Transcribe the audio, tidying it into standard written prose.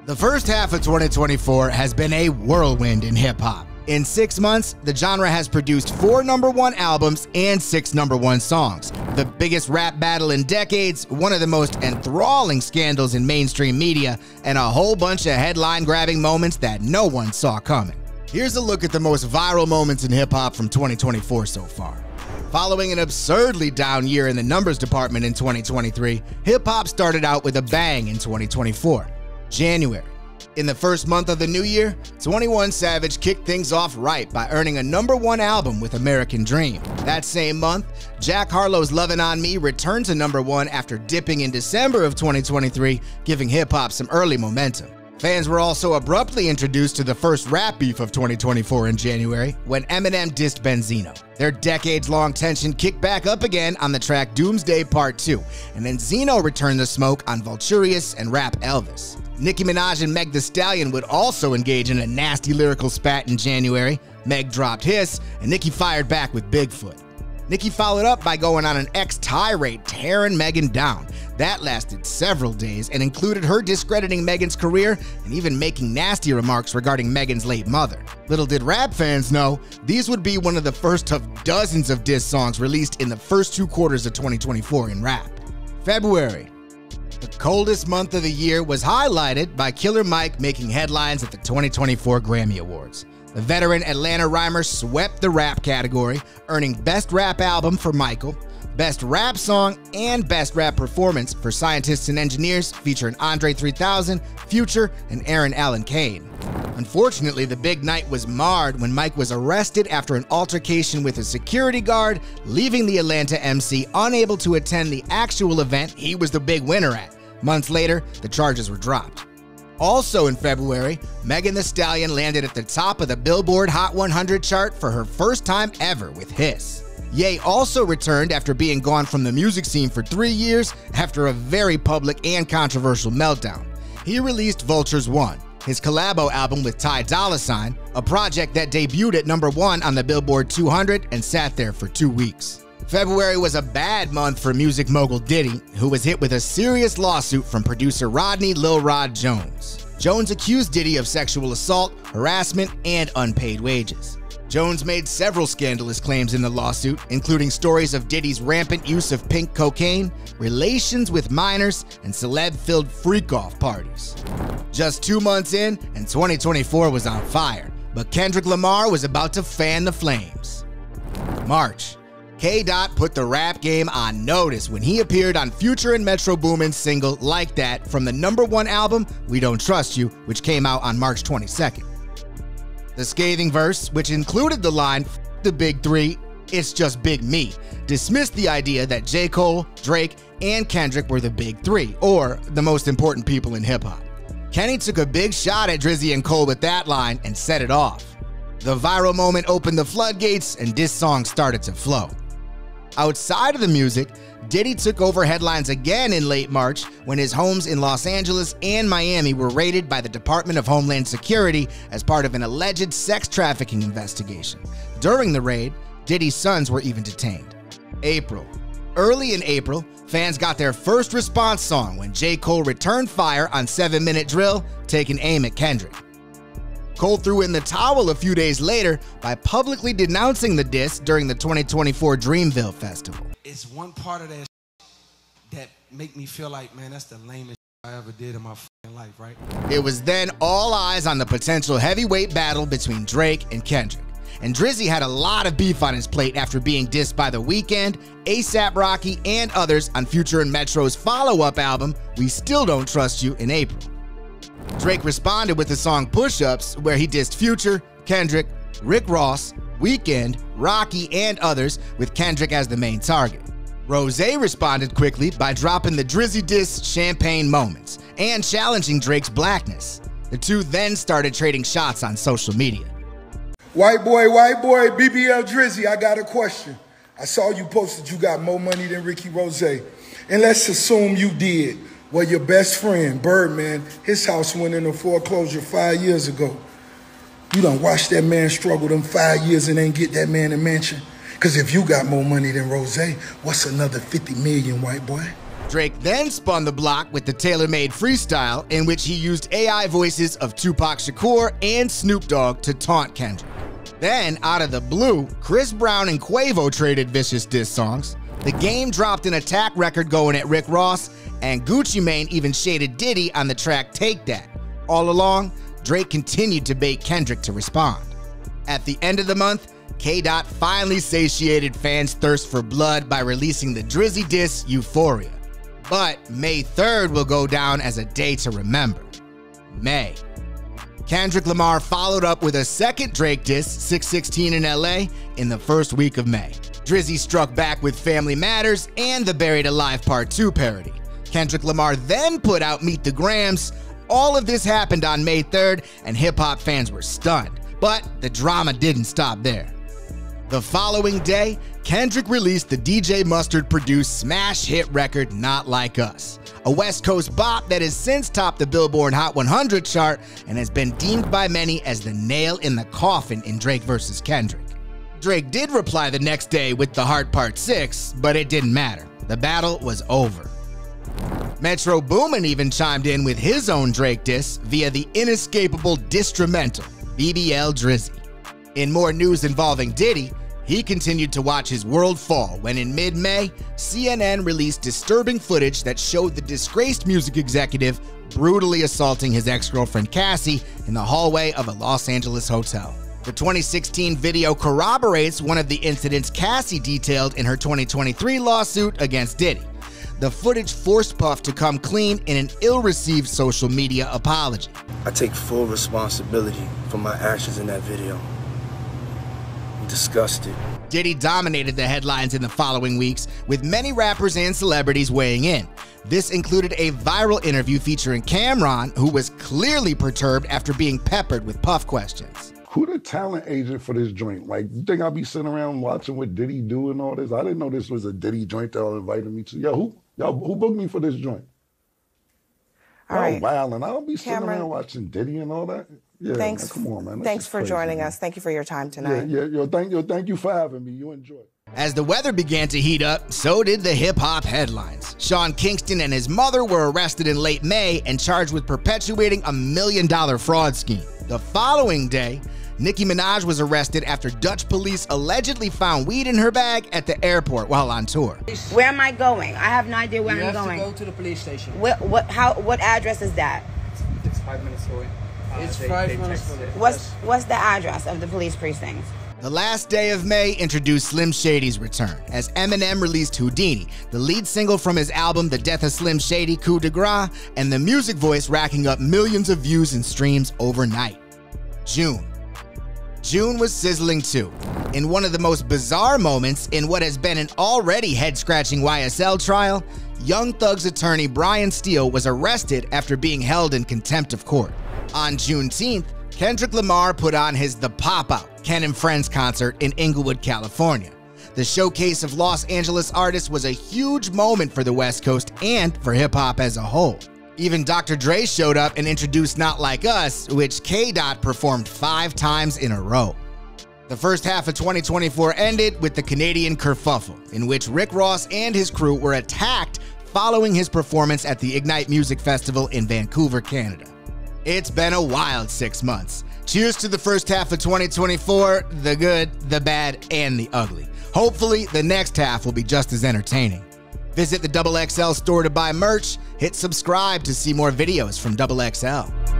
The first half of 2024 has been a whirlwind in hip-hop. In 6 months, the genre has produced 4 #1 albums and 6 #1 songs. The biggest rap battle in decades, one of the most enthralling scandals in mainstream media, and a whole bunch of headline-grabbing moments that no one saw coming. Here's a look at the most viral moments in hip-hop from 2024 so far. Following an absurdly down year in the numbers department in 2023, hip-hop started out with a bang in 2024. January. In the first month of the new year, 21 Savage kicked things off right by earning a #1 album with American Dream. That same month, Jack Harlow's Lovin' On Me returned to #1 after dipping in December of 2023, giving hip-hop some early momentum. Fans were also abruptly introduced to the first rap beef of 2024 in January, when Eminem dissed Benzino. Their decades-long tension kicked back up again on the track Doomsday Part 2, and then Zeno returned the smoke on Vulturious and Rap Elvis. Nicki Minaj and Meg The Stallion would also engage in a nasty lyrical spat in January. Meg dropped Hiss, and Nicki fired back with Bigfoot. Nicki followed up by going on an X-tirade, tearing Megan down. That lasted several days and included her discrediting Megan's career and even making nasty remarks regarding Megan's late mother. Little did rap fans know, these would be one of the first of dozens of diss songs released in the first 2 quarters of 2024 in rap. February. The coldest month of the year was highlighted by Killer Mike making headlines at the 2024 Grammy Awards. The veteran Atlanta rhymer swept the rap category, earning Best Rap Album for Michael, Best Rap Song, and Best Rap Performance for Scientists and Engineers featuring Andre 3000, Future, and Aaron Allen Kane. Unfortunately, the big night was marred when Mike was arrested after an altercation with a security guard, leaving the Atlanta MC unable to attend the actual event he was the big winner at. Months later, the charges were dropped. Also in February, Megan Thee Stallion landed at the top of the Billboard Hot 100 chart for her first time ever with Hiss. Ye also returned after being gone from the music scene for 3 years after a very public and controversial meltdown. He released Vultures 1, his collabo album with Ty Dolla $ign, a project that debuted at #1 on the Billboard 200 and sat there for 2 weeks. February was a bad month for music mogul Diddy, who was hit with a serious lawsuit from producer Rodney Lil Rod Jones. Jones accused Diddy of sexual assault, harassment, and unpaid wages. Jones made several scandalous claims in the lawsuit, including stories of Diddy's rampant use of pink cocaine, relations with minors, and celeb-filled freak-off parties. Just 2 months in, and 2024 was on fire, but Kendrick Lamar was about to fan the flames. March. K-Dot put the rap game on notice when he appeared on Future and Metro Boomin's single Like That from the #1 album We Don't Trust You, which came out on March 22nd. The scathing verse, which included the line, "F the big three, it's just big me," dismissed the idea that J. Cole, Drake, and Kendrick were the big three, or the most important people in hip-hop. Kenny took a big shot at Drizzy and Cole with that line and set it off. The viral moment opened the floodgates and this song started to flow. Outside of the music, Diddy took over headlines again in late March when his homes in Los Angeles and Miami were raided by the Department of Homeland Security as part of an alleged sex trafficking investigation. During the raid, Diddy's sons were even detained. April. Early in April, fans got their first response song when J. Cole returned fire on 7 Minute Drill, taking aim at Kendrick. Cole threw in the towel a few days later by publicly denouncing the diss during the 2024 Dreamville Festival. It's one part of that make me feel like, man, that's the lamest I ever did in my life, right? It was then all eyes on the potential heavyweight battle between Drake and Kendrick. And Drizzy had a lot of beef on his plate after being dissed by The Weeknd, A$AP Rocky, and others on Future and Metro's follow-up album, We Still Don't Trust You, in April. Drake responded with the song Push-Ups, where he dissed Future, Kendrick, Rick Ross, Weeknd, Rocky, and others, with Kendrick as the main target. Rose responded quickly by dropping the Drizzy diss Champagne Moments and challenging Drake's blackness. The two then started trading shots on social media. White boy, BBL Drizzy, I got a question. I saw you posted you got more money than Ricky Rose. And let's assume you did. Well, your best friend, Birdman, his house went into foreclosure 5 years ago. You done watched that man struggle them 5 years and ain't get that man a mansion? Because if you got more money than Rose, what's another 50 million, white boy? Drake then spun the block with the tailor-made freestyle, in which he used AI voices of Tupac Shakur and Snoop Dogg to taunt Kendrick. Then, out of the blue, Chris Brown and Quavo traded vicious diss songs. The Game dropped an attack record going at Rick Ross, and Gucci Mane even shaded Diddy on the track Take That. All along, Drake continued to bait Kendrick to respond. At the end of the month, K-Dot finally satiated fans' thirst for blood by releasing the Drizzy diss Euphoria. But May 3rd will go down as a day to remember. May. Kendrick Lamar followed up with a second Drake diss, 616 in LA, in the first week of May. Drizzy struck back with Family Matters and the Buried Alive Part 2 parody. Kendrick Lamar then put out Meet the Grams. All of this happened on May 3rd, and hip-hop fans were stunned. But the drama didn't stop there. The following day, Kendrick released the DJ Mustard-produced smash hit record Not Like Us, a West Coast bop that has since topped the Billboard Hot 100 chart and has been deemed by many as the nail in the coffin in Drake vs. Kendrick. Drake did reply the next day with The Heart Part 6, but it didn't matter. The battle was over. Metro Boomin even chimed in with his own Drake diss via the inescapable distrumental, BBL Drizzy. In more news involving Diddy, he continued to watch his world fall when in mid-May, CNN released disturbing footage that showed the disgraced music executive brutally assaulting his ex-girlfriend Cassie in the hallway of a Los Angeles hotel. The 2016 video corroborates one of the incidents Cassie detailed in her 2023 lawsuit against Diddy. The footage forced Puff to come clean in an ill-received social media apology. I take full responsibility for my actions in that video. Disgusted. Diddy dominated the headlines in the following weeks, with many rappers and celebrities weighing in. This included a viral interview featuring Cameron, who was clearly perturbed after being peppered with Puff questions. Who the talent agent for this joint? Like, you think I'll be sitting around watching what Diddy do and all this? I didn't know this was a Diddy joint that y'all invited me to. Yo, who booked me for this joint? All right. Wow, and I don't be sitting around watching Diddy and all that. Yeah, thanks. Man, come on, man. Thanks for joining us. Thank you for your time tonight. Thank you for having me. You enjoy. As the weather began to heat up, so did the hip-hop headlines. Sean Kingston and his mother were arrested in late May and charged with perpetuating a $1 million fraud scheme. The following day, Nicki Minaj was arrested after Dutch police allegedly found weed in her bag at the airport while on tour. Where am I going? I have no idea where I'm going. You have to go to the police station. What address is that? It's 5 minutes away. It's 5 minutes away. What's the address of the police precinct? The last day of May introduced Slim Shady's return, as Eminem released Houdini, the lead single from his album The Death of Slim Shady, Coup de Grace, and the music voice racking up millions of views and streams overnight. June was sizzling too, in one of the most bizarre moments in what has been an already head-scratching YSL trial. Young Thug's attorney Brian Steele was arrested after being held in contempt of court. On Juneteenth, Kendrick Lamar put on his The Pop-Out Ken and Friends concert in Inglewood, California. The showcase of Los Angeles artists was a huge moment for the West Coast and for hip-hop as a whole. Even Dr. Dre showed up and introduced Not Like Us, which K-Dot performed 5 times in a row. The first half of 2024 ended with the Canadian kerfuffle, in which Rick Ross and his crew were attacked following his performance at the Ignite Music Festival in Vancouver, Canada. It's been a wild 6 months. Cheers to the first half of 2024, the good, the bad, and the ugly. Hopefully, the next half will be just as entertaining. Visit the XXL store to buy merch. Hit subscribe to see more videos from XXL.